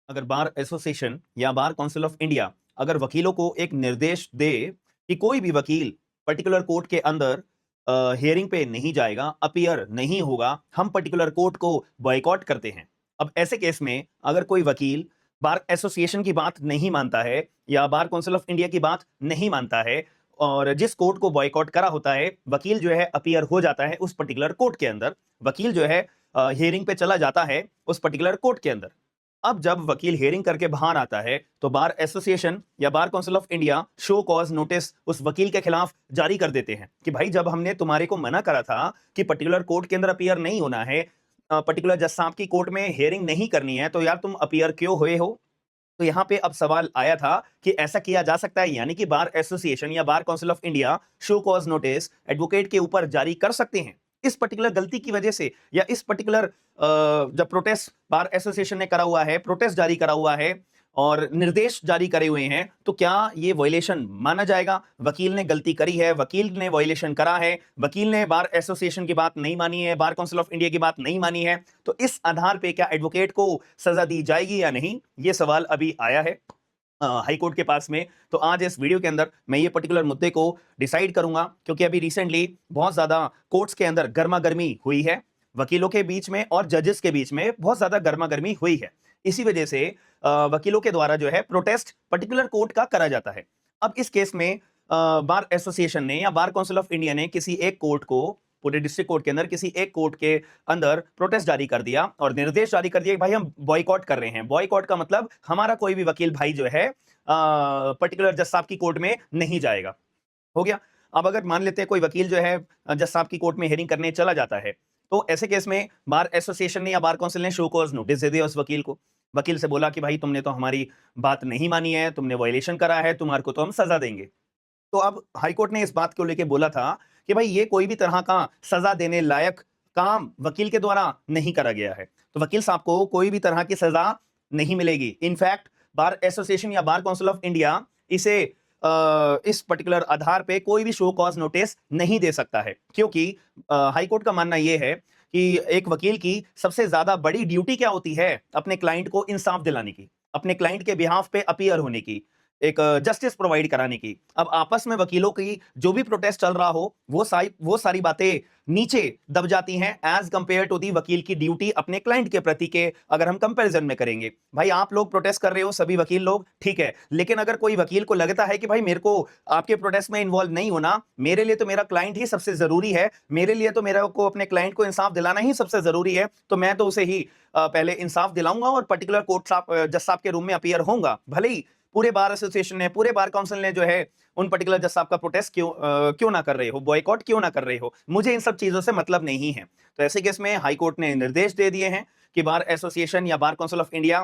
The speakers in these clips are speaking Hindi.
अगर बार एसोसिएशन या बार काउंसिल ऑफ इंडिया अगर वकीलों को एक निर्देश दे कि कोई भी वकील पर्टिकुलर कोर्ट के अंदर हियरिंग पे नहीं जाएगा, अपीयर नहीं होगा, हम पर्टिकुलर कोर्ट को बॉयकॉट करते हैं। अब ऐसे केस में अगर कोई वकील बार एसोसिएशन की बात नहीं मानता है या बार काउंसिल ऑफ इंडिया की बात नहीं मानता है और जिस कोर्ट को बॉयकॉट करा होता है, वकील जो है अपीयर हो जाता है उस पर्टिकुलर कोर्ट के अंदर, वकील जो है हियरिंग पे चला जाता है उस पर्टिकुलर कोर्ट के अंदर। अब जब वकील हियरिंग करके बाहर आता है तो बार एसोसिएशन या bar council of India show cause notice उस वकील के खिलाफ जारी कर देते हैं कि भाई जब हमने तुम्हारे को मना करा था कि पर्टिकुलर कोर्ट के अंदर अपीयर नहीं होना है, पर्टिकुलर जज साहब की कोर्ट में हियरिंग नहीं करनी है, तो यार तुम अपीयर क्यों हुए हो। तो यहां पे अब सवाल आया था कि ऐसा किया जा सकता है, यानी कि बार एसोसिएशन या bar council of India show cause notice advocate के ऊपर जारी कर सकते हैं इस पर्टिकुलर गलती की वजह से, या इस पर्टिकुलर जब प्रोटेस्ट बार एसोसिएशन ने करा हुआ है, प्रोटेस्ट जारी करा हुआ है और निर्देश जारी करे हुए हैं, तो क्या ये वायलेशन माना जाएगा। वकील ने गलती करी है, वकील ने वायलेशन करा है, वकील ने बार एसोसिएशन की बात नहीं मानी है, बार काउंसिल ऑफ इंडिया की बात नहीं मानी है, तो इस आधार पे क्या एडवोकेट को सजा दी जाएगी या नहीं, ये सवाल अभी आया है हाई कोर्ट के पास में। तो आज इस वीडियो के अंदर मैं ये पर्टिकुलर मुद्दे को डिसाइड करूंगा, क्योंकि अभी रिसेंटली बहुत ज्यादा कोर्ट्स के अंदर गर्मा गर्मी हुई है, वकीलों के बीच में और जजेस के बीच में बहुत ज्यादा गर्मा गर्मी हुई है। इसी वजह से वकीलों के द्वारा जो है प्रोटेस्ट पर्टिकुलर कोर्ट का करा जाता है। अब इस केस में बार एसोसिएशन ने या बार काउंसिल ऑफ इंडिया ने किसी एक कोर्ट को, पूरे डिस्ट्रिक्ट कोर्ट के अंदर किसी एक कोर्ट के अंदर प्रोटेस्ट जारी कर दिया और निर्देश जारी कर दिया कि भाई हम बॉयकॉट कर रहे हैं। बॉयकॉट का मतलब हमारा कोई भी वकील भाई जो है पर्टिकुलर जज साहब की कोर्ट में नहीं जाएगा। हो गया। अब अगर मान लेते हैं कोई वकील जो है जज साहब की कोर्ट में हियरिंग करने चला जाता है, तो ऐसे केस में बार एसोसिएशन ने या बार काउंसिल ने शो कॉज नोटिस दे दिया उस वकील को। वकील से बोला कि भाई तुमने तो हमारी बात नहीं मानी है, तुमने वायलेशन करा है, तुम्हारे को तो हम सजा देंगे। तो अब हाईकोर्ट ने इस बात को लेके बोला था कि भाई ये कोई भी तरह का सजा देने लायक काम वकील के द्वारा नहीं करा गया है, तो वकील साहब को कोई भी तरह की सजा नहीं मिलेगी। इनफैक्ट बार एसोसिएशन या बार काउंसिल ऑफ इंडिया इसे इस पर्टिकुलर आधार पे कोई भी शो कॉज नोटिस नहीं दे सकता है, क्योंकि हाईकोर्ट का मानना यह है कि एक वकील की सबसे ज्यादा बड़ी ड्यूटी क्या होती है, अपने क्लाइंट को इंसाफ दिलाने की, अपने क्लाइंट के बिहाफ पे अपीयर होने की, एक जस्टिस प्रोवाइड कराने की। अब आपस में वकीलों की जो भी प्रोटेस्ट चल रहा हो, वो सारी बातें नीचे दब जाती हैं एज कंपेयर टू दी वकील की ड्यूटी अपने क्लाइंट के प्रति के। अगर हम कंपैरिजन में करेंगे, भाई आप लोग प्रोटेस्ट कर रहे हो, सभी वकील लोग, ठीक है, लेकिन अगर कोई वकील को लगता है कि भाई मेरे को आपके प्रोटेस्ट में इन्वॉल्व नहीं होना, मेरे लिए तो मेरा क्लाइंट ही सबसे जरूरी है, मेरे लिए तो मेरा को अपने क्लाइंट को इंसाफ दिलाना ही सबसे जरूरी है, तो मैं तो उसे ही पहले इंसाफ दिलाऊंगा और पर्टिकुलर कोर्ट साहब जज साहब के रूम में अपीयर होऊंगा। भले ही पूरे बार एसोसिएशन ने, पूरे बार काउंसिल ने जो है उन पर्टिकुलर जज साहब का प्रोटेस्ट क्यों ना कर रहे हो, बॉयकॉट क्यों ना कर रहे हो, मुझे इन सब चीजों से मतलब नहीं है। तो ऐसे केस में हाई कोर्ट ने निर्देश दे दिए हैं कि बार एसोसिएशन या बार काउंसिल ऑफ इंडिया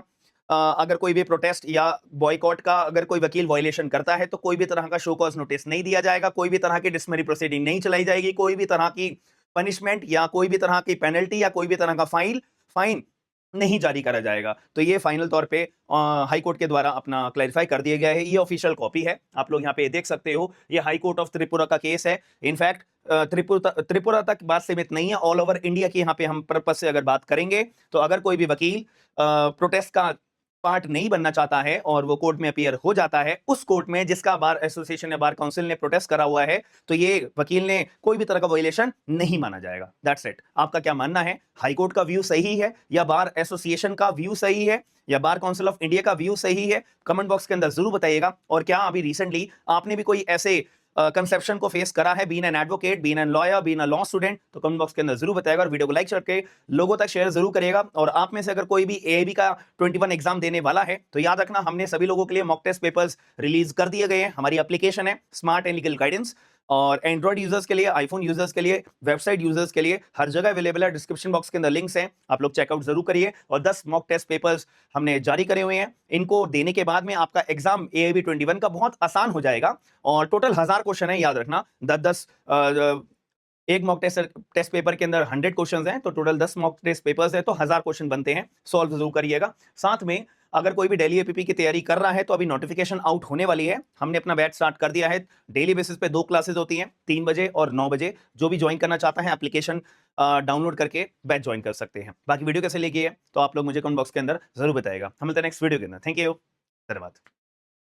अगर कोई भी प्रोटेस्ट या बॉयकॉट का अगर कोई वकील वायलेशन करता है, तो कोई भी तरह का शो कॉज नोटिस नहीं दिया जाएगा, कोई भी तरह की डिस्मिनरी प्रोसीडिंग नहीं चलाई जाएगी, कोई भी तरह की पनिशमेंट या कोई भी तरह की पेनल्टी या कोई भी तरह का फाइन नहीं जारी करा जाएगा। तो ये फाइनल तौर पे हाई कोर्ट के द्वारा अपना क्लैरिफाई कर दिया गया है। ये ऑफिशियल कॉपी है, आप लोग यहाँ पे देख सकते हो, ये हाई कोर्ट ऑफ त्रिपुरा का केस है। इनफैक्ट त्रिपुरा तक बात सीमित नहीं है, ऑल ओवर इंडिया की यहाँ पे हम पर्पस से अगर बात करेंगे, तो अगर कोई भी वकील प्रोटेस्ट का पार्ट नहीं बनना चाहता है और वो कोर्ट में अपीयर हो जाता है, उस कोर्ट में जिसका बार एसोसिएशन या बार काउंसिल ने प्रोटेस्ट करा हुआ है, तो ये वकील ने कोई भी तरह का वायलेशन नहीं माना जाएगा। That's it. आपका क्या मानना है, हाई कोर्ट का व्यू सही है या बार एसोसिएशन का व्यू सही है या बार काउंसिल ऑफ इंडिया का व्यू सही है, कमेंट बॉक्स के अंदर जरूर बताइएगा। और क्या अभी रिसेंटली आपने भी कोई ऐसे कंसेप्शन को फेस करा है, being an advocate, being an lawyer, being a law student, तो कमेंट बॉक्स के अंदर जरूर बताएगा और वीडियो को लाइक करके लोगों तक शेयर जरूर करिएगा। और आप में से अगर कोई भी एआईबी का 21 एग्जाम देने वाला है, तो याद रखना हमने सभी लोगों के लिए मॉक टेस्ट पेपर्स रिलीज कर दिए गए हैं। हमारी एप्लीकेशन है स्मार्ट एंड लीगल गाइडेंस, और एंड्रॉइड यूजर्स के लिए, आईफोन यूजर्स के लिए, वेबसाइट यूजर्स के लिए हर जगह अवेलेबल है। डिस्क्रिप्शन बॉक्स के अंदर लिंक्स हैं, आप लोग चेकआउट जरूर करिए। और 10 मॉक टेस्ट पेपर्स हमने जारी करे हुए हैं, इनको देने के बाद में आपका एग्जाम एआईबी 21 का बहुत आसान हो जाएगा। और टोटल 1000 क्वेश्चन है, याद रखना, 10-10 एक मॉक टेस्ट पेपर के अंदर 100 क्वेश्चंस हैं, तो टोटल 10 मॉक टेस्ट पेपर्स है, तो 1000 क्वेश्चन बनते हैं। सॉल्व जरूर करिएगा। साथ में अगर कोई भी डेली एपीपी की तैयारी कर रहा है, तो अभी नोटिफिकेशन आउट होने वाली है, हमने अपना बैच स्टार्ट कर दिया है। डेली बेसिस पे 2 क्लासेस होती हैं, 3 बजे और 9 बजे। जो भी ज्वाइन करना चाहता है, एप्लीकेशन डाउनलोड करके बैच ज्वाइन कर सकते हैं। बाकी वीडियो कैसे लगी है तो आप लोग मुझे कमेंट बॉक्स के अंदर जरूर बताएगा। हम मिलते हैं नेक्स्ट वीडियो के अंदर। थैंक यू, धन्यवाद।